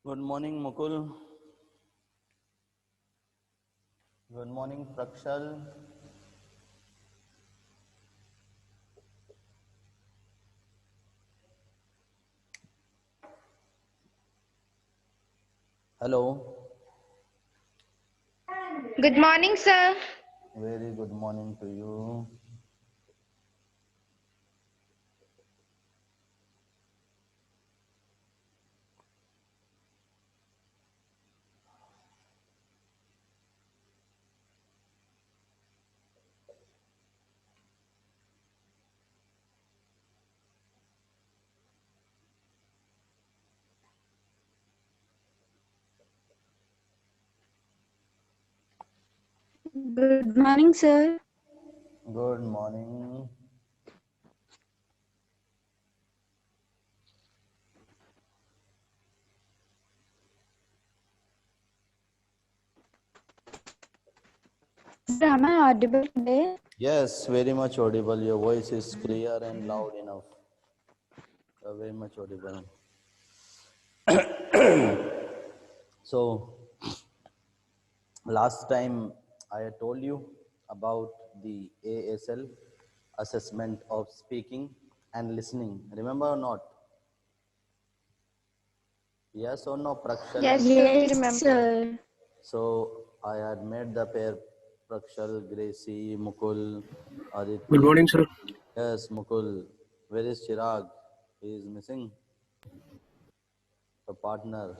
Good morning, Mukul. Good morning, Prakshal. Hello. Good morning, sir. Very good morning to you. Good morning, sir. Good morning. Sir, am I audible today? Yes, very much audible. Your voice is clear and loud enough. Very much audible. So, last time I had told you about the ASL assessment of speaking and listening. Remember or not? Yes or no, Prakshal Yes, and sir, we Yes, remember. sir. So I had made the pair Prakshal, Gracie, Mukul, Good Aditi. morning, sir. Yes, Mukul. Where is Chirag? He is missing the partner.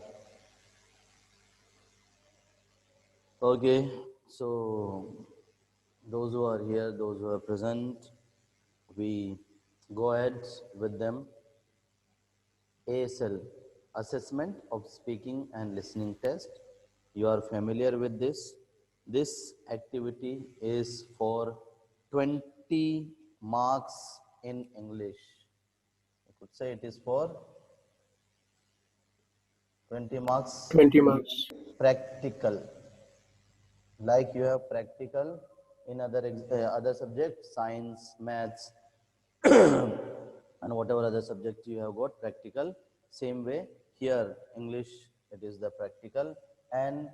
Okay, so those who are here, those who are present, we go ahead with them. ASL, Assessment of Speaking and Listening Test. You are familiar with this. This activity is for 20 marks in English. I could say it is for 20 marks 20 in marks. practical. Like you have practical in other subjects, science, maths, and whatever other subject you have got practical. Same way here, English, it is the practical, and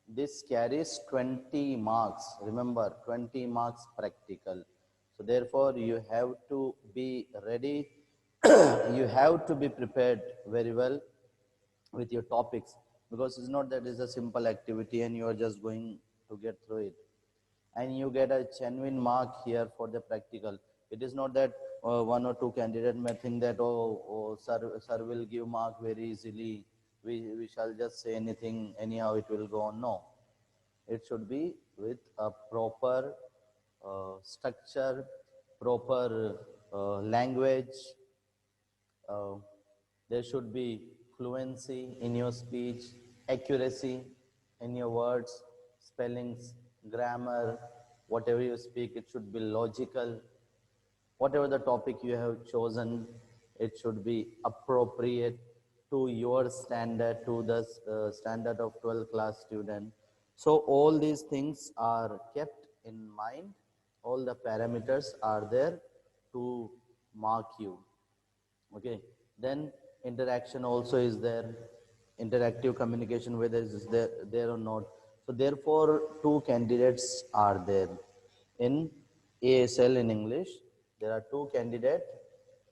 this carries 20 marks. Remember, 20 marks practical. So therefore, you have to be ready. You have to be prepared very well with your topics, because it's not that it's a simple activity and you are just going to get through it and you get a genuine mark here for the practical. It is not that one or two candidate may think that, sir will give mark very easily. We shall just say anything, anyhow it will go on. No, it should be with a proper structure, proper language. Uh, there should be fluency in your speech, accuracy in your words, spellings, grammar, whatever you speak, it should be logical. Whatever the topic you have chosen, it should be appropriate to your standard, to the standard of 12th class student. So all these things are kept in mind. All the parameters are there to mark you. Okay, then interaction also is there, interactive communication, whether it is there or not. So therefore, two candidates are there in ASL in English. There are two candidates.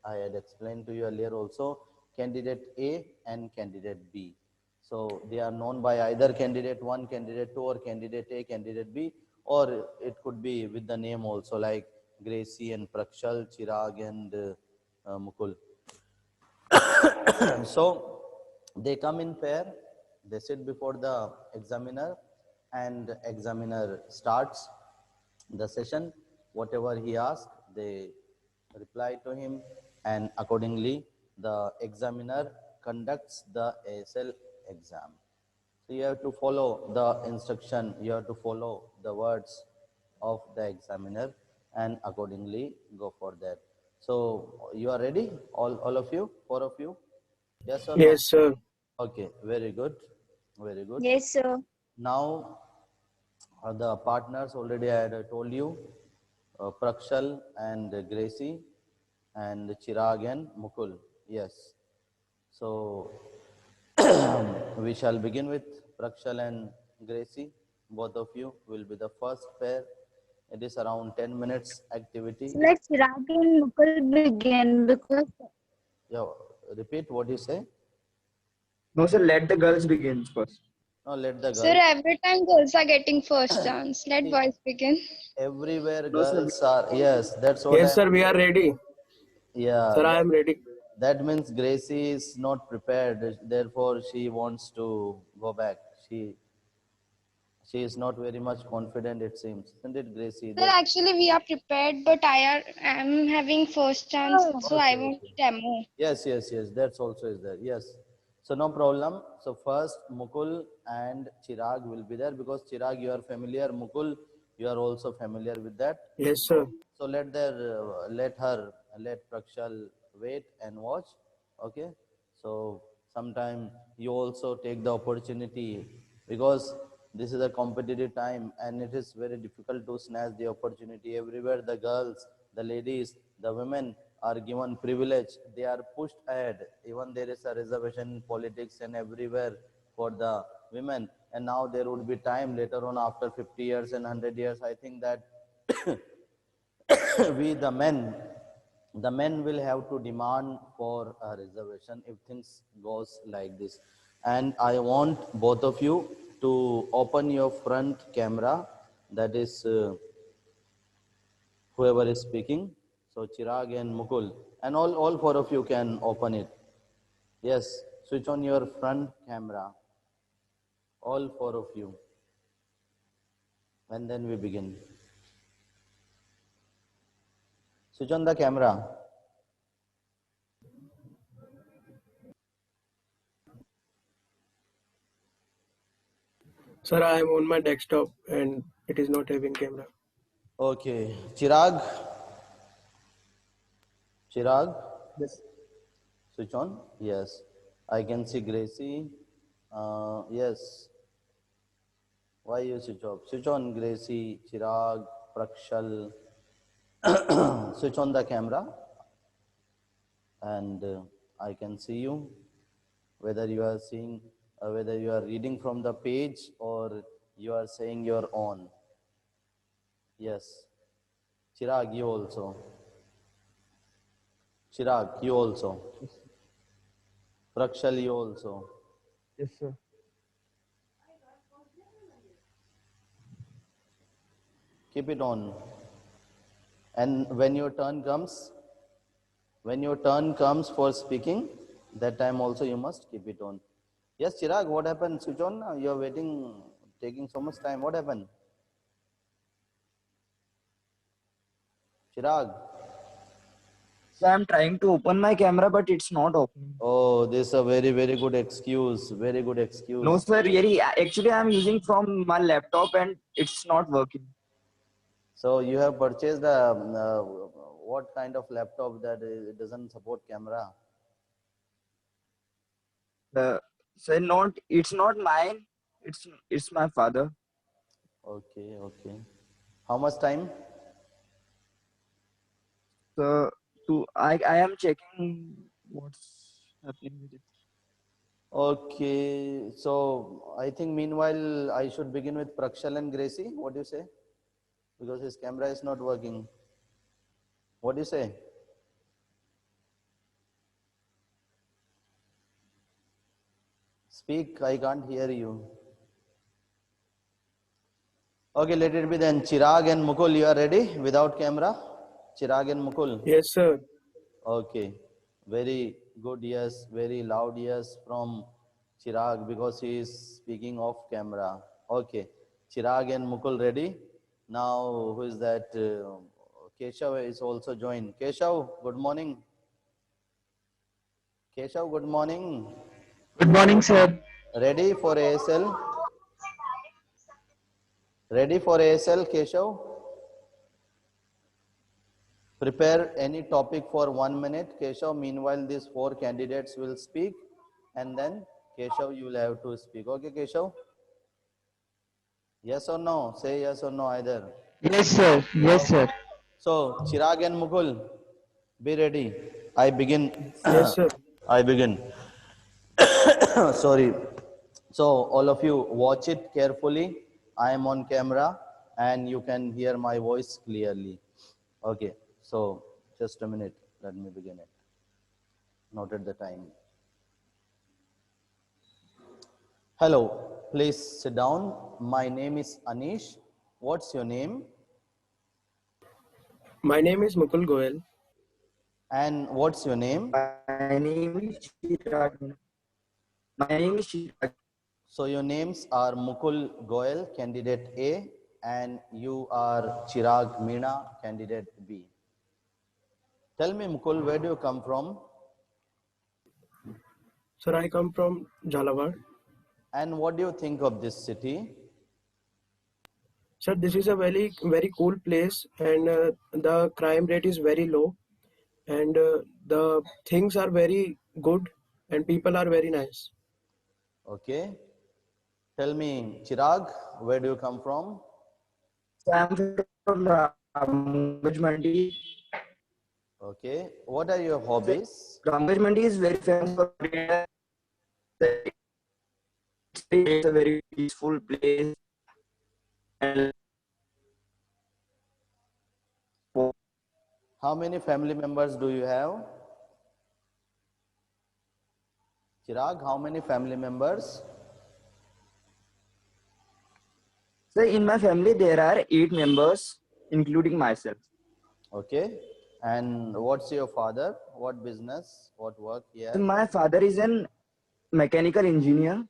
I had explained to you earlier also, candidate A and candidate B. So they are known by either candidate 1, candidate 2, or candidate A, candidate B, or it could be with the name also, like Gracie and Prakshal, Chirag and Mukul. So they come in pair, they sit before the examiner, and examiner starts the session. Whatever he asks, they reply to him, and accordingly the examiner conducts the ASL exam. So you have to follow the instruction, you have to follow the words of the examiner, and accordingly go for that. So you are ready, all of you, four of you? Yes or no? Yes, sir. Okay, very good, very good. Yes, sir. Now the partners already I had told you, Prakshal and Gracie, and Chirag and Mukul. Yes. So We shall begin with Prakshal and Gracie. Both of you will be the first pair. It is around 10 minutes activity. So let Chirag and Mukul begin because Yeah, repeat what you say. No, sir, let the girls begin first. No, let the Sir, girl. every time girls are getting first chance. Let boys begin. Everywhere No, sir. girls are. Yes, that's what Yes, sir, we are ready. Yeah. Sir, I am ready. That means Gracie is not prepared. Therefore, she wants to go back. She is not very much confident. It seems, isn't it, Gracie? Sir, actually we are prepared, but am having first chance, so I Okay, want okay. demo. Yes, yes, yes. That's also is there. Yes. So no problem. So first Mukul and Chirag will be there because Chirag you are familiar. Mukul you are also familiar with that. Yes, sir. So let Prakshal wait and watch. Okay. So sometime you also take the opportunity because this is a competitive time and it is very difficult to snatch the opportunity. Everywhere the girls, the ladies, the women are given privilege. They are pushed ahead. Even there is a reservation in politics and everywhere for the women. And now there would be time later on after 50 years and 100 years. I think that we the men will have to demand for a reservation if things goes like this. And I want both of you to open your front camera, that is whoever is speaking. So Chirag and Mukul and all four of you can open it. Yes, switch on your front camera, all four of you, and then we begin. Switch on the camera. Sir, I am on my desktop and it is not having camera. Okay, Chirag. Chirag, Yes. switch on. Yes, I can see Gracie. Yes. Why you switch off? Switch on Gracie, Chirag, Prakshal. Switch on the camera, and I can see you. Whether you are seeing, whether you are reading from the page or you are saying your own. Yes. Chirag, you also. Chirag, you also. Prakshal, you also. Yes, sir. Keep it on. And when your turn comes for speaking, that time also you must keep it on. Yes, Chirag, what happened? Switch on now. You're waiting, taking so much time. What happened? Chirag. So I'm trying to open my camera, but it's not opening. Oh, this is a very, very good excuse. Very good excuse. No, sir. Really, actually, I'm using from my laptop and it's not working. So you have purchased a what kind of laptop that doesn't support camera? So not. It's not mine. It's my father. Okay, okay. How much time? So I am checking what's happening with it. Okay, so I think meanwhile I should begin with Prakshal and Gracie. What do you say? Because his camera is not working. What do you say? Speak, I can't hear you. Okay, let it be then. Chirag and Mukul, you are ready without camera? Chirag and Mukul. Yes, sir. Okay, very good yes, very loud yes from Chirag because he is speaking off camera. Okay, Chirag and Mukul ready? Now, who is that? Keshav is also joined. Keshav, good morning. Keshav, good morning. Good morning, sir. Ready for ASL? Ready for ASL, Keshav? Prepare any topic for 1 minute. Keshav, meanwhile, these 4 candidates will speak and then Keshav, you will have to speak. Okay, Keshav? Yes or no? Say yes or no either. Yes, sir. Yes, sir. So, Chirag and Mukul, be ready. I begin. Yes, sir. I begin. Sorry. So all of you watch it carefully. I am on camera and you can hear my voice clearly. Okay, so just a minute. Let me begin it. Noted the time. Hello, please sit down. My name is Anish. What's your name? My name is Mukul Goel. And what's your name? My name is Chirag. My name is Chirag. So your names are Mukul Goel, candidate A, and you are Chirag Meena, candidate B. Tell me, Mukul, where do you come from? Sir, I come from Jhalawar. And what do you think of this city? Sir, this is a very cool place, and the crime rate is very low, and the things are very good, and people are very nice. Okay. Tell me, Chirag, where do you come from? So I'm from Ramgaj Mandi. Okay. What are your hobbies? Ramgaj Mandi is very famous for it. It's a very peaceful place. And How many family members do you have? Chirag, how many family members? so in my family, there are 8 members, including myself. Okay. And what's your father? What business? What work he So has? my father is an mechanical engineer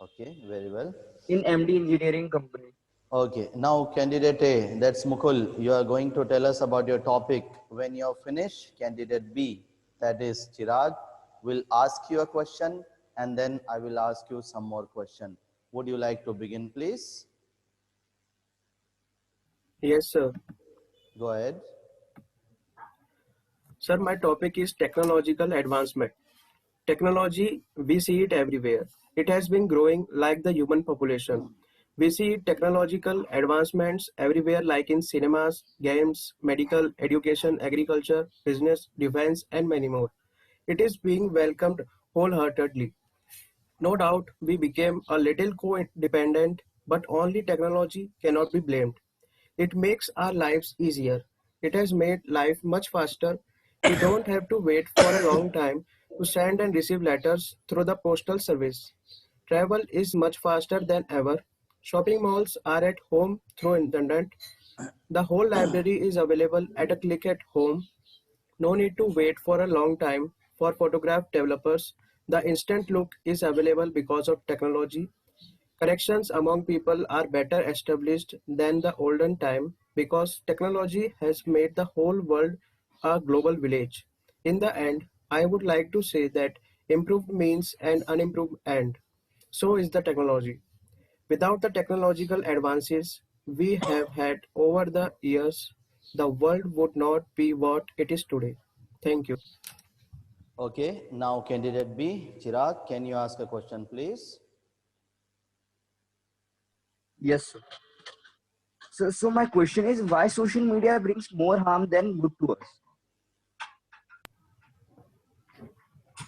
Okay, very well. in MD Engineering Company. Okay, now candidate A, that's Mukul. You are going to tell us about your topic. When you're finished, candidate B, that is Chirag, will ask you a question and then I will ask you some more question. Would you like to begin, please? Yes, sir. Go ahead. Sir, my topic is technological advancement. Technology, we see it everywhere. It has been growing like the human population. We see technological advancements everywhere, like in cinemas, games, medical, education, agriculture, business, defense, and many more. It is being welcomed wholeheartedly. No doubt we became a little co-dependent, but only technology cannot be blamed. It makes our lives easier. It has made life much faster. We don't have to wait for a long time to send and receive letters through the postal service. Travel is much faster than ever. Shopping malls are at home through internet. The whole library is available at a click at home. No need to wait for a long time for photograph developers. The instant look is available because of technology. Connections among people are better established than the olden time because technology has made the whole world a global village. In the end, I would like to say that improved means an unimproved end. So is the technology. Without the technological advances we have had over the years, the world would not be what it is today. Thank you. Okay, now candidate B, Chirag, can you ask a question, please? Yes, sir. So my question is why social media brings more harm than good to us?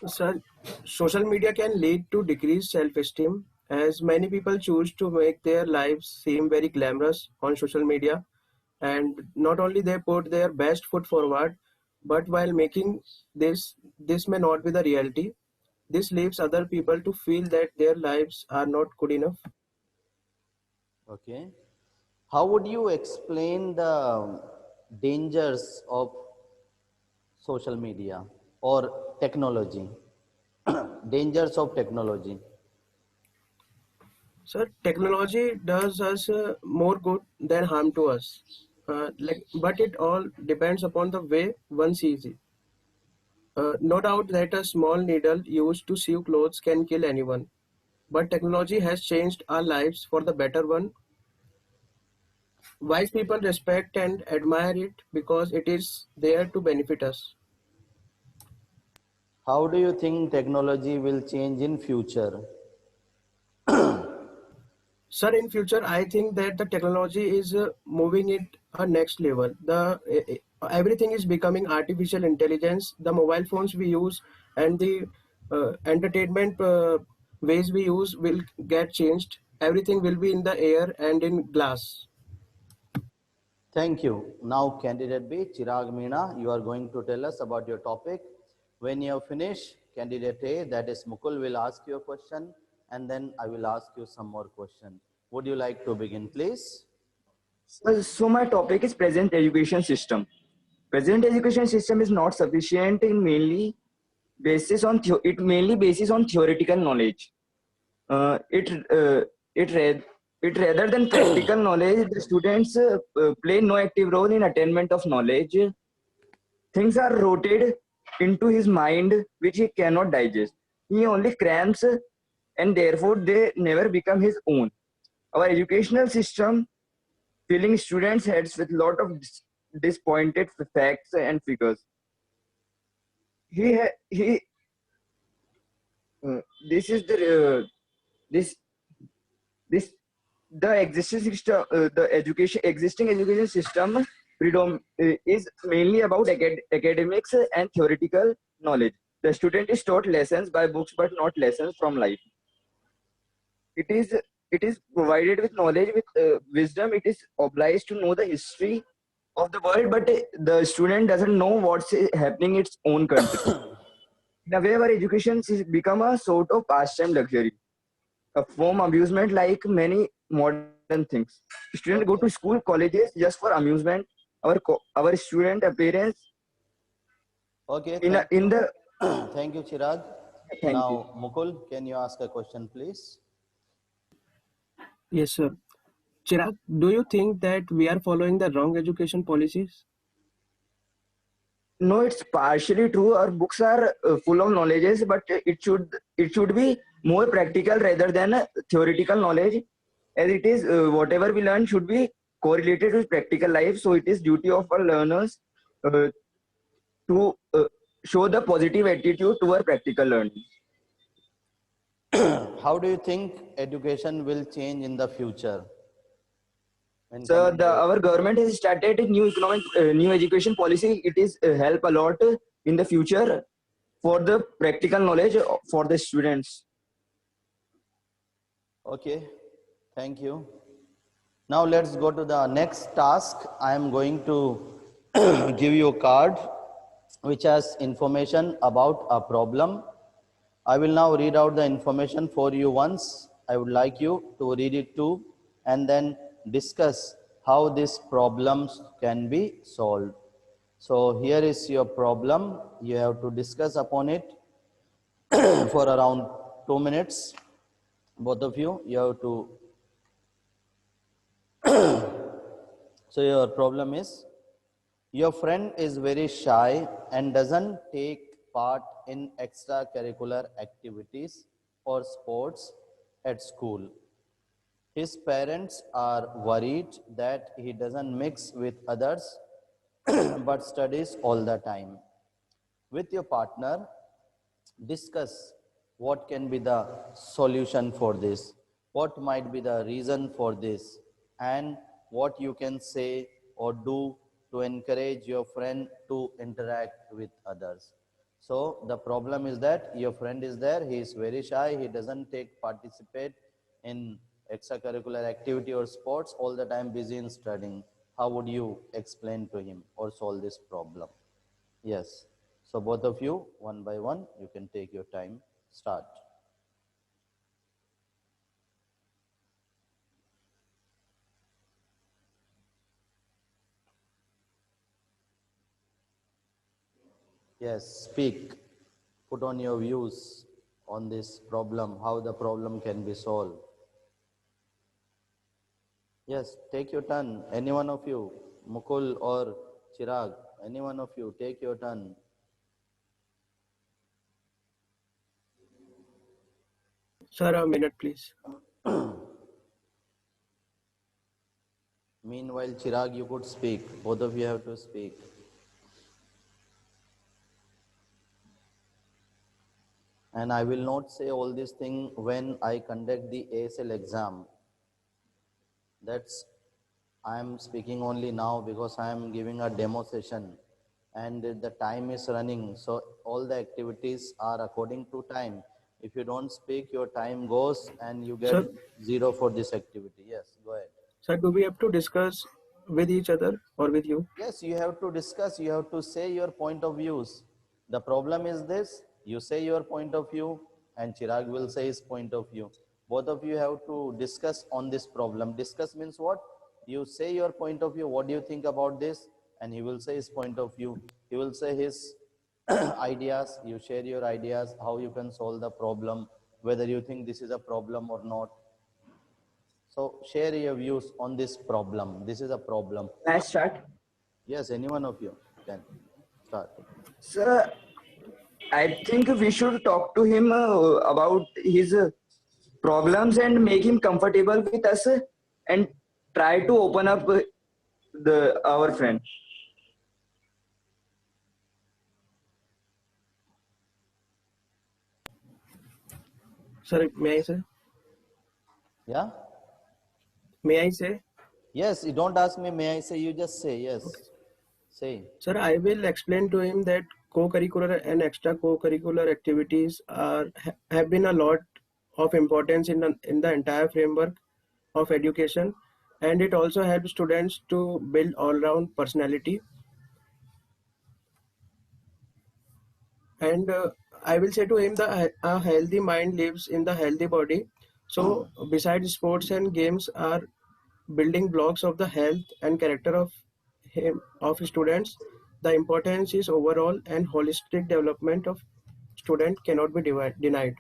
Sir, social media can lead to decreased self-esteem as many people choose to make their lives seem very glamorous on social media, and not only they put their best foot forward, but while making this may not be the reality. This leaves other people to feel that their lives are not good enough. Okay. How would you explain the dangers of social media or technology? Dangers of technology. So technology does us more good than harm to us. But it all depends upon the way one sees it. No doubt that a small needle used to sew clothes can kill anyone, but technology has changed our lives for the better one. Wise people respect and admire it because it is there to benefit us. How do you think technology will change in future? Sir, in future, I think that the technology is moving it a next level. Everything is becoming artificial intelligence. The mobile phones we use and the entertainment ways we use will get changed. Everything will be in the air and in glass. Thank you. Now, candidate B, Chirag Meena, you are going to tell us about your topic. When you have finished, candidate A, that is Mukul, will ask you a question, and then I will ask you some more question. Would you like to begin, please? So my topic is present education system. Present education system is not sufficient in mainly it mainly basis on theoretical knowledge. Uh, it uh, it read it rather than practical knowledge. The students play no active role in attainment of knowledge. Things are rooted into his mind which he cannot digest. He only crams and therefore they never become his own. Our educational system filling students' heads with lot of disappointed facts and figures. He this is this this the existing system the education existing education system is mainly about academics and theoretical knowledge. The student is taught lessons by books but not lessons from life. It is provided with knowledge with wisdom. It is obliged to know the history of the world, but the student doesn't know what's happening in its own country. In a way, our education has become a sort of pastime luxury, a form amusement like many modern things. Students go to Okay. school, colleges just for amusement. Our student appearance Okay, in thank in you. the Thank you, Chirag. thank you. Now, Mukul, can you ask a question, please? Yes, sir. Chirag, do you think that we are following the wrong education policies? No, it's partially true. Our books are full of knowledges, but it should be more practical rather than theoretical knowledge. As it is, whatever we learn should be correlated with practical life. So it is duty of our learners uh, to show the positive attitude toward practical learning. How do you think education will change in the future in So coming days? our government has started a new education policy. It is help a lot in the future for the practical knowledge for the students. Okay, thank you. Now let's go to the next task. I am going to give you a card which has information about a problem. I will now read out the information for you once. I would like you to read it too and then discuss how these problems can be solved. So here is your problem. You have to discuss upon it for around 2 minutes. Both of you, you have to. So your problem is your friend is very shy and doesn't take part in extracurricular activities or sports at school. His parents are worried that he doesn't mix with others but studies all the time. With your partner, discuss what can be the solution for this, what might be the reason for this, and what you can say or do to encourage your friend to interact with others. So the problem is that your friend is there, he is very shy, he doesn't take participate in extracurricular activity or sports, all the time busy in studying. How would you explain to him or solve this problem? Yes. So both of you, one by one, you can take your time. Start. Yes, speak. Put on your views on this problem, how the problem can be solved. Yes, take your turn. Any one of you, Mukul or Chirag, any one of you, take your turn. Sir, a minute, please. Meanwhile, Chirag, you could speak. Both of you have to speak. And I will not say all these things when I conduct the ASL exam. That's I am speaking only now because I am giving a demo session and the time is running. So all the activities are according to time. If you don't speak, your time goes and you get Sir, 0 for this activity. Yes, go ahead. sir, do we have to discuss with each other or with you? Yes, you have to discuss, you have to say your point of views. The problem is this, you say your point of view and Chirag will say his point of view. Both of you have to discuss on this problem. Discuss means what? You say your point of view, what do you think about this? And he will say his point of view. He will say his ideas, you share your ideas, how you can solve the problem, whether you think this is a problem or not. So share your views on this problem. This is a problem. Let's start. Yes, any one of you can start. Sir, I think we should talk to him about his problems and make him comfortable with us and try to open up the our friend. Sir, may I say? Yeah? May I say? Yes, you don't ask me, may I say, you just say, yes. Say. Sir, I will explain to him that co-curricular and extra co-curricular activities have been a lot of importance in the entire framework of education, and it also helps students to build all-round personality. And I will say to him that a healthy mind lives in the healthy body. So, besides sports and games are building blocks of the health and character of students, the importance is overall and holistic development of student cannot be denied.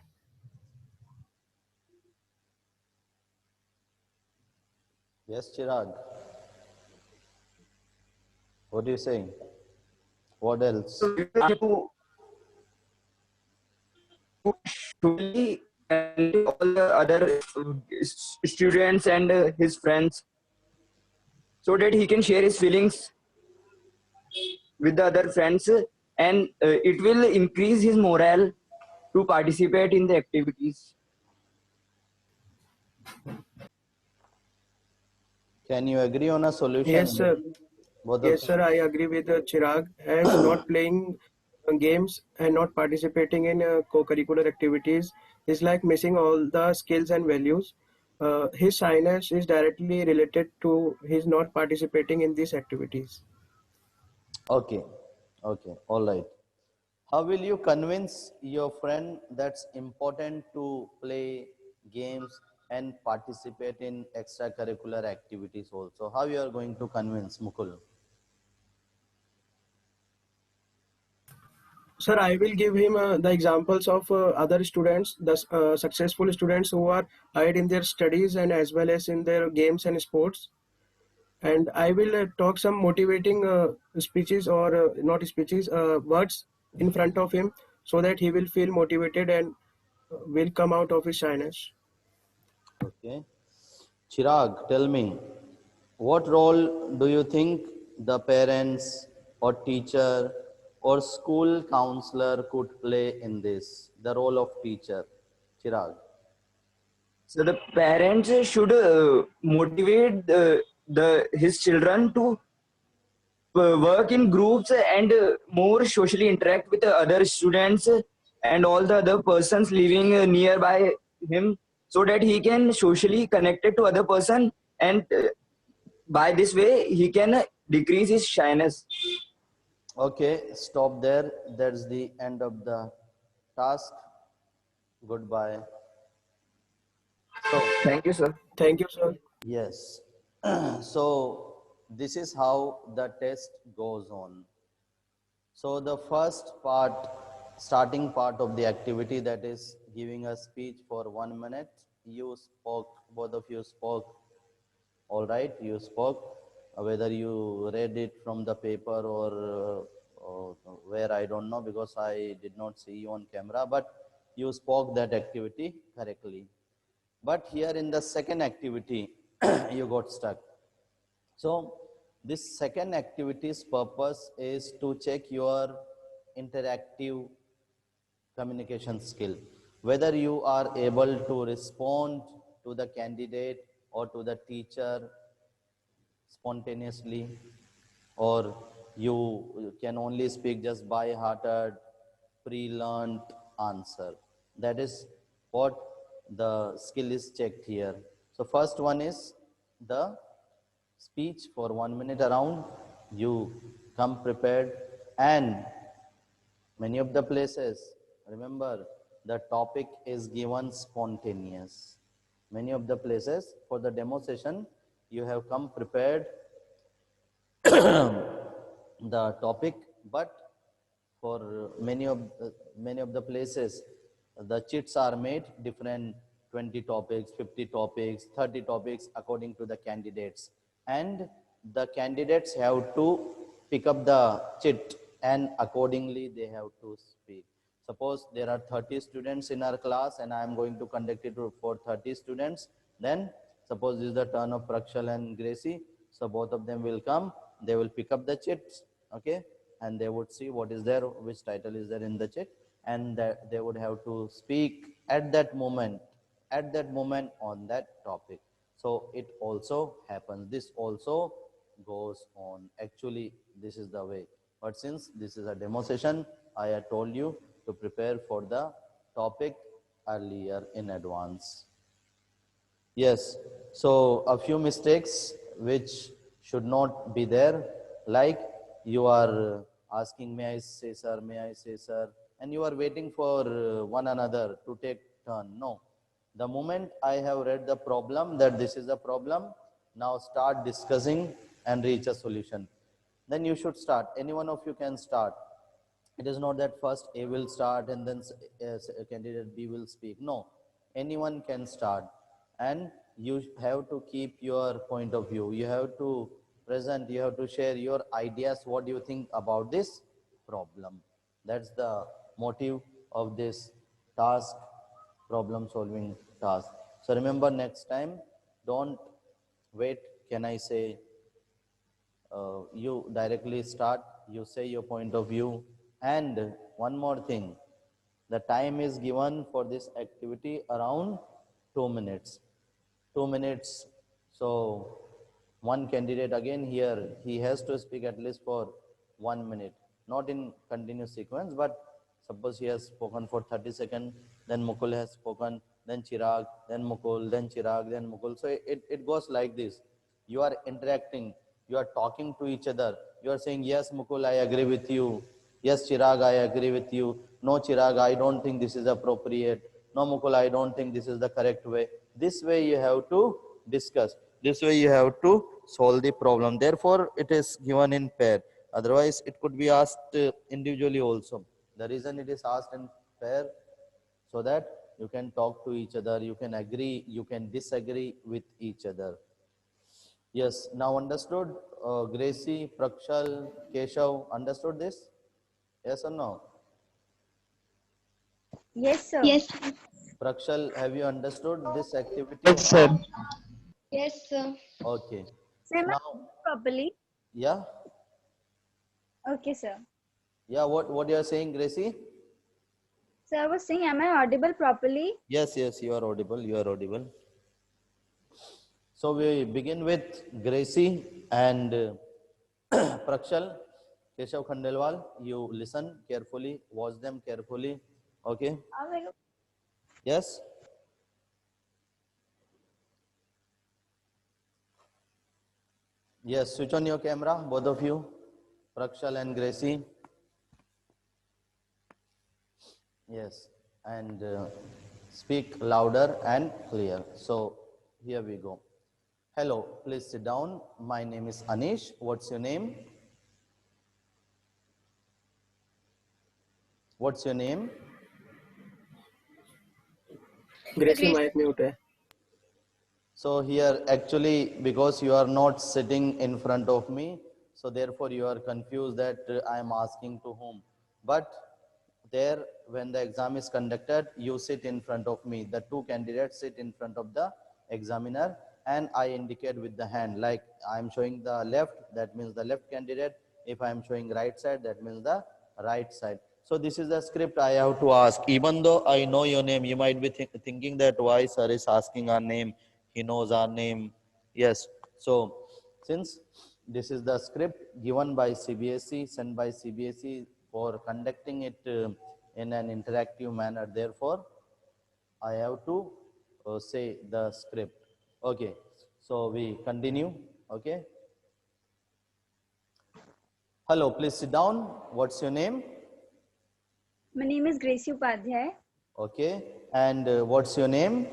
Yes, Chirag. What do you say? What else? So we have to fully and all the other students and his friends so that he can share his feelings with the other friends and it will increase his morale to participate in the activities. Can you agree on a solution? Yes, sir. Both of Yes, sir. I agree with Chirag. As not playing games and not participating in co-curricular activities is like missing all the skills and values. His shyness is directly related to his not participating in these activities. Okay, okay, all right. How will you convince your friend that's important to play games and participate in extracurricular activities also? How you are going to convince Mukul? Sir, I will give him the examples of other students, the successful students who are ahead in their studies and as well as in their games and sports. And I will talk some motivating speeches or not speeches, words in front of him so that he will feel motivated and will come out of his shyness. Okay. Chirag, tell me, what role do you think the parents or teacher or school counselor could play in this? The role of teacher, Chirag. So the parents should motivate the his children to work in groups and more socially interact with the other students and all the other persons living nearby him so that he can socially connected to other person and by this way he can decrease his shyness. Okay, stop there. That's the end of the task. Goodbye. So, Thank you, sir. Thank you, sir. yes. So, this is how the test goes on. So, the first part, starting part of the activity, that is giving a speech for 1 minute. You spoke, both of you spoke. All right, you spoke. Whether you read it from the paper or where, I don't know, because I did not see you on camera, but you spoke that activity correctly. But here in the second activity, you got stuck. So this second activity's purpose is to check your interactive communication skill, whether you are able to respond to the candidate or to the teacher spontaneously, or you can only speak just by hearted, pre-learned answer. That is what the skill is checked here. So first one is the speech for 1 minute around. You come prepared, and many of the places, remember, the topic is given spontaneous. Many of the places for the demo session, you have come prepared the topic, but for many of the places, the cheats are made different, 20 topics, 50 topics, 30 topics according to the candidates, and the candidates have to pick up the cheat, and accordingly they have to speak. Suppose there are 30 students in our class and I am going to conduct it for 30 students. Then suppose this is the turn of Prakshal and Gracie. So both of them will come, they will pick up the chits, okay, and they would see what is there, which title is there in the chit, and that they would have to speak at that moment on that topic. So it also happens, this also goes on. Actually, this is the way. But since this is a demo session, I had told you to prepare for the topic earlier in advance. Yes, so a few mistakes which should not be there, like you are asking, may I say sir, may I say sir, and you are waiting for one another to take turn. No, the moment I have read the problem, that this is the problem, now start discussing and reach a solution. Then you should start, any one of you can start. It is not that first A will start and then candidate B will speak. No, anyone can start, and you have to keep your point of view. You have to present, you have to share your ideas, what do you think about this problem. That's the motive of this task, problem solving task. So remember, next time, don't wait, can I say, you directly start, you say your point of view. And one more thing, the time is given for this activity around 2 minutes. 2 minutes. So one candidate again here, he has to speak at least for 1 minute, not in continuous sequence, but suppose he has spoken for 30 seconds, then Mukul has spoken, then Chirag, then Mukul, then Chirag, then Mukul. So it goes like this. You are interacting, you are talking to each other. You are saying, yes, Mukul, I agree with you. Yes, Chirag, I agree with you. No, Chirag, I don't think this is appropriate. No, Mukul, I don't think this is the correct way. This way you have to discuss. This way you have to solve the problem. Therefore, it is given in pair. Otherwise, it could be asked individually also. The reason it is asked in pair, so that you can talk to each other, you can agree, you can disagree with each other. Yes, now understood? Gracie, Prakshal, Keshav, understood this? Yes or no? Yes, sir. Yes. Prakshal, have you understood this activity? Yes, sir. Yes, sir. Okay. Sir, am I Now, properly? yeah, Okay, sir. yeah. What you are saying, Gracie? Sir, I was saying, am I audible properly? Yes, yes. You are audible. You are audible. So we begin with Gracie and Prakshal. Keshav Khandelwal, you listen carefully, watch them carefully. Okay. Yes. Yes, switch on your camera, both of you, Prakshal and Gracie. Yes, and speak louder and clear. So here we go. Hello, please sit down. My name is Anish. What's your name? What's your name? Gracy mic mute है. So here actually, because you are not sitting in front of me, so therefore you are confused that I am asking to whom. But there, when the exam is conducted, you sit in front of me. The two candidates sit in front of the examiner, and I indicate with the hand, like I am showing the left, that means the left candidate. If I am showing right side, that means the right side. So this is the script I have to ask. Even though I know your name, you might be thinking that why sir is asking our name. He knows our name. Yes. So since This is the script given by CBSE, sent by CBSE for conducting it in an interactive manner. Therefore, I have to say the script. Okay, so we continue. Okay. Hello, please sit down. What's your name? My name is Gracie Upadhyay. Okay, and what's your name?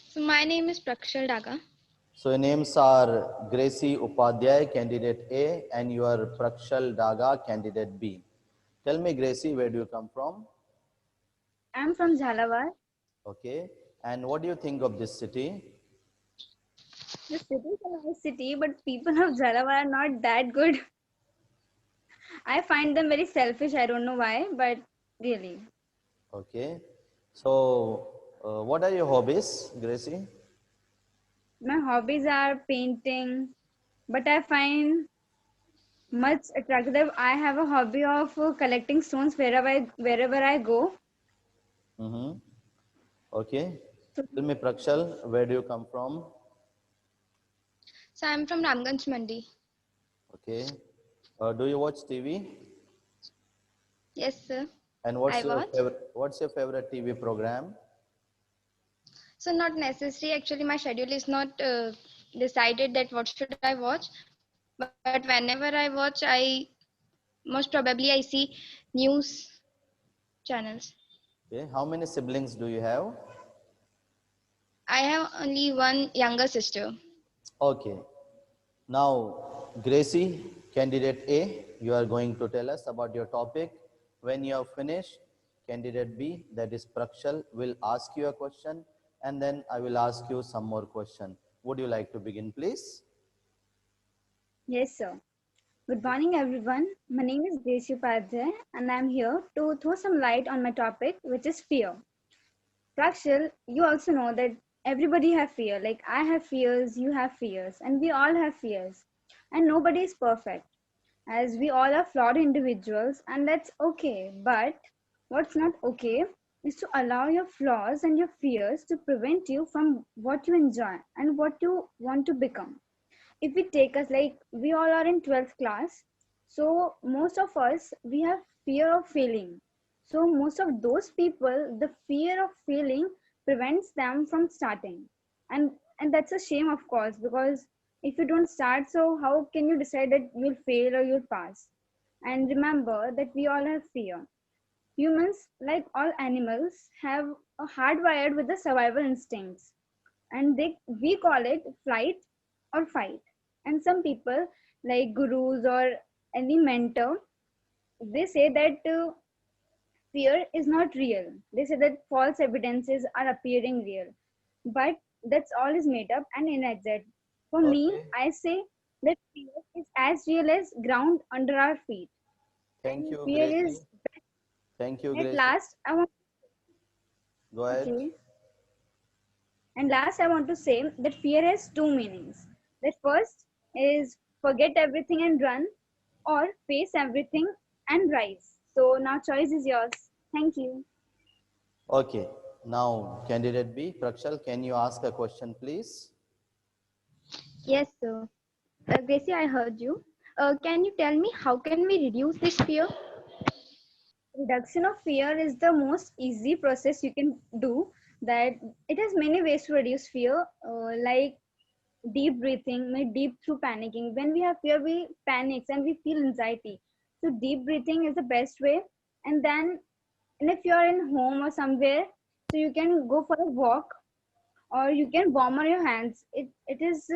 So my name is Prakshal Daga. So your names are Gracie Upadhyay, candidate A, and you are Prakshal Daga, candidate B. Tell me, Gracie, where do you come from? I'm from Jhalawar. Okay, and what do you think of this city? The city is a nice city, but people of Jhalawar are not that good. I find them very selfish. I don't know why, but really. Okay, so what are your hobbies, Gracie? My hobbies are painting, but I find much attractive. I have a hobby of collecting stones wherever I go. Mm-hmm. Okay, So tell me, Prakshal, where do you come from? So I'm from Ramganj Mandi. Okay, do you watch TV? Yes, sir. And I watch. what's your favorite TV program? So not necessary. Actually, my schedule is not decided that what should I watch. But whenever I watch, most probably I see news channels. Okay, how many siblings do you have? I have only one younger sister. Okay, now Gracie, candidate A, you are going to tell us about your topic. When you have finished, candidate B, that is Prakshal, will ask you a question, and then I will ask you some more question. Would you like to begin, please? yes, sir. Good morning, everyone. My name is Gracie Upadhyay, and I'm here to throw some light on my topic, which is fear. Prakshal, you also know that everybody have fear. Like I have fears, you have fears, and we all have fears. And nobody is perfect, as we all are flawed individuals, and that's okay. But what's not okay is to allow your flaws and your fears to prevent you from what you enjoy and what you want to become. If we take us like we all are in 12th class, so most of us we have fear of failing. So most of those people, the fear of failing prevents them from starting, and that's a shame, of course, because if you don't start, so how can you decide that you'll fail or you'll pass? And remember that we all have fear. Humans, like all animals, have a hardwired with the survival instincts, and we call it flight or fight. And some people, like gurus or any mentor, they say that fear is not real. They say that false evidences are appearing real, but that's all is made up and inexact. For me, Okay, I say that fear is as real as ground under our feet, thank and you, fear Gracie. is Thank you, at Gracie. last I want Go ahead. okay. And last, I want to say that fear has two meanings. That first is forget everything and run, or face everything and rise. So now choice is yours. Thank you. Okay, now candidate B, Prakshal, can you ask a question, please? Yes, sir. Gracie, I heard you. Can you tell me how can we reduce this fear? Reduction of fear is the most easy process you can do. That it has many ways to reduce fear, like deep breathing, made deep through panicking. When we have fear, we panic and we feel anxiety. So deep breathing is the best way. And then, and if you're in home or somewhere, so you can go for a walk or you can warm on your hands. It is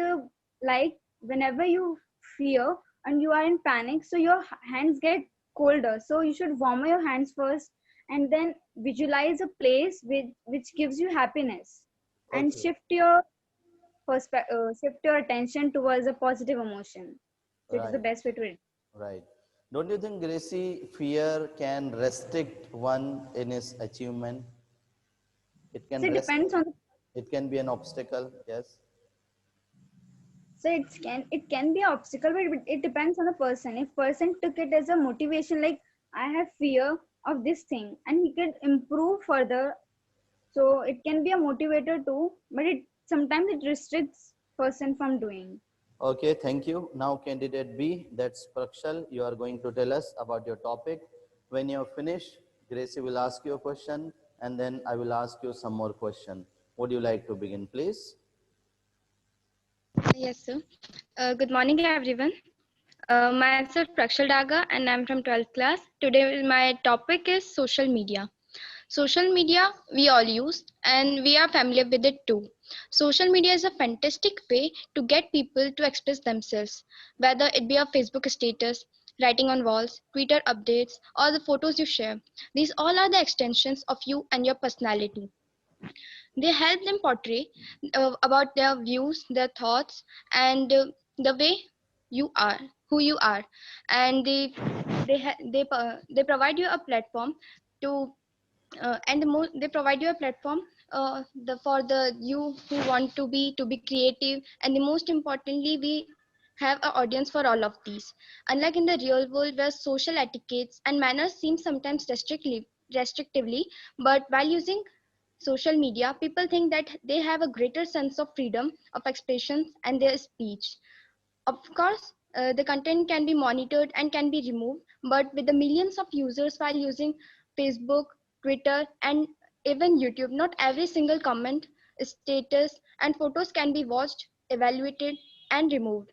like whenever you fear and you are in panic, so your hands get colder. So you should warm your hands first and then visualize a place which gives you happiness and Okay, shift your attention towards a positive emotion. So it is the right, best way to. right. Don't you think, Gracie, fear can restrict one in his achievement? It can So it depends restrict, on. it can be an obstacle, yes. So it can be an obstacle, but it depends on the person. If person took it as a motivation, like I have fear of this thing, and he can improve further, so it can be a motivator too. But it sometimes it restricts person from doing. Okay, thank you. Now candidate B, that's Prakshal. You are going to tell us about your topic. When you finish, Gracie will ask you a question and then I will ask you some more question. Would you like to begin, please? Yes, sir. Good morning, everyone. Myself Prakshal Daga, and I'm from 12th class. Today, my topic is social media. Social media we all use, and we are familiar with it too. Social media is a fantastic way to get people to express themselves, whether it be a Facebook status, writing on walls, Twitter updates, or the photos you share. These all are the extensions of you and your personality. They help them portray about their views, their thoughts, and the way you are, who you are, and they provide you a platform to they provide you a platform for the you who want to be creative, and the most importantly we have an audience for all of these. Unlike in the real world where social etiquettes and manners seem sometimes restrictively, but while using social media, people think that they have a greater sense of freedom of expression and their speech. Of course, the content can be monitored and can be removed, but with the millions of users while using Facebook, Twitter, and even YouTube, not every single comment, status, and photos can be watched, evaluated, and removed,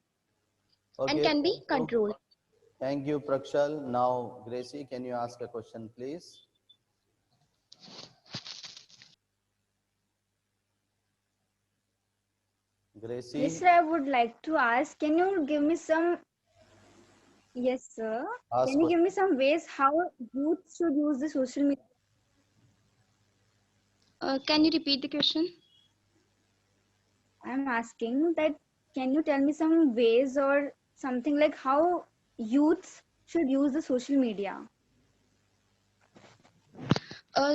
and Okay, can thank be you. controlled. Thank you, Prakshal. Now, Gracie, can you ask a question, please? Yes, Gracie, sir, I would like to ask, can you give me some, yes, sir, ask can you give me question. some ways how youth should use the social media? Can you repeat the question? I'm asking that, can you tell me some ways or something like how youths should use the social media?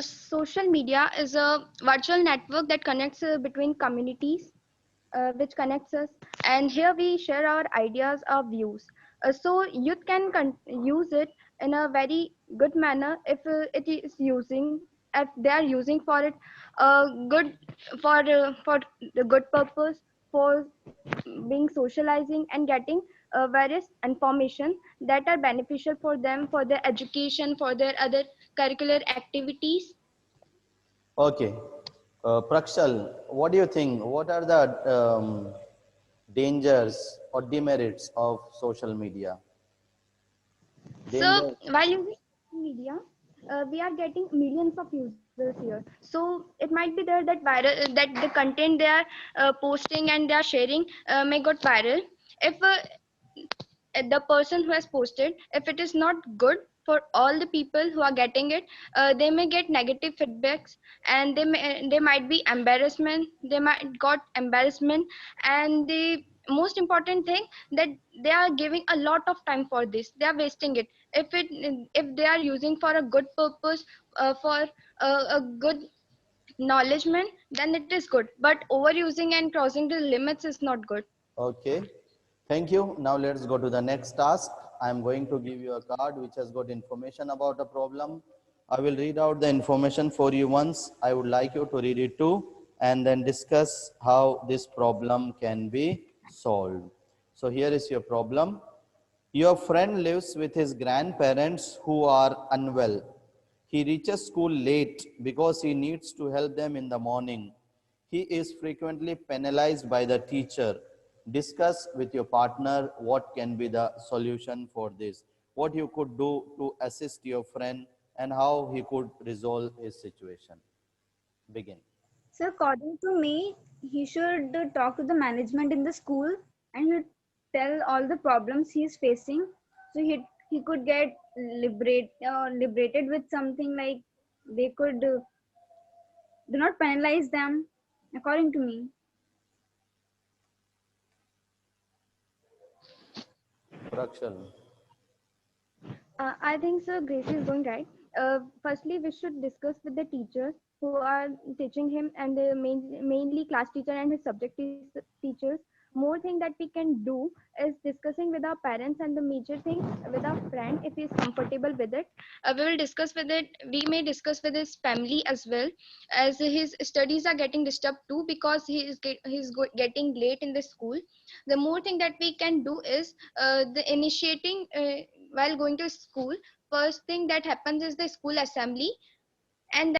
Social media is a virtual network that connects between communities, which connects us, and here we share our ideas, our views. So youth can use it in a very good manner if they are using for it good for the good purpose, for being socializing and getting various information that are beneficial for them, for their education, for their other curricular activities. Okay. Prakshal, what do you think? What are the dangers or demerits of social media? So Danger. while using social media, we are getting millions of users here. So it might be there that that the content they are posting and they are sharing may got viral. If the person who has posted, if it is not good for all the people who are getting it, they may get negative feedbacks, and they might be embarrassment. They might got embarrassment, and the most important thing that they are giving a lot of time for this. They are wasting it. If they are using for a good purpose, for a good knowledgement, then it is good. But overusing and crossing the limits is not good. Okay. Thank you. Now let's go to the next task. I am going to give you a card which has got information about a problem. I will read out the information for you once. I would like you to read it too and then discuss how this problem can be solved. So here is your problem. Your friend lives with his grandparents who are unwell. He reaches school late because he needs to help them in the morning. He is frequently penalized by the teacher. Discuss with your partner what can be the solution for this. What you could do to assist your friend and how he could resolve his situation. Begin. So according to me, he should talk to the management in the school and he tell all the problems he is facing. So he could get liberated with something like they could do not penalize them. According to me, Prakshal. I think so. Gracie is going right. Firstly, we should discuss with the teachers who are teaching him, and the mainly class teacher and his subject teachers more thing that we can do is discussing with our parents, and the major thing with our friend if he is comfortable with it. We will discuss with it. We may discuss with his family as well, as his studies are getting disturbed too, because getting late in the school. The more thing that we can do is the initiating while going to school. First thing that happens is the school assembly, and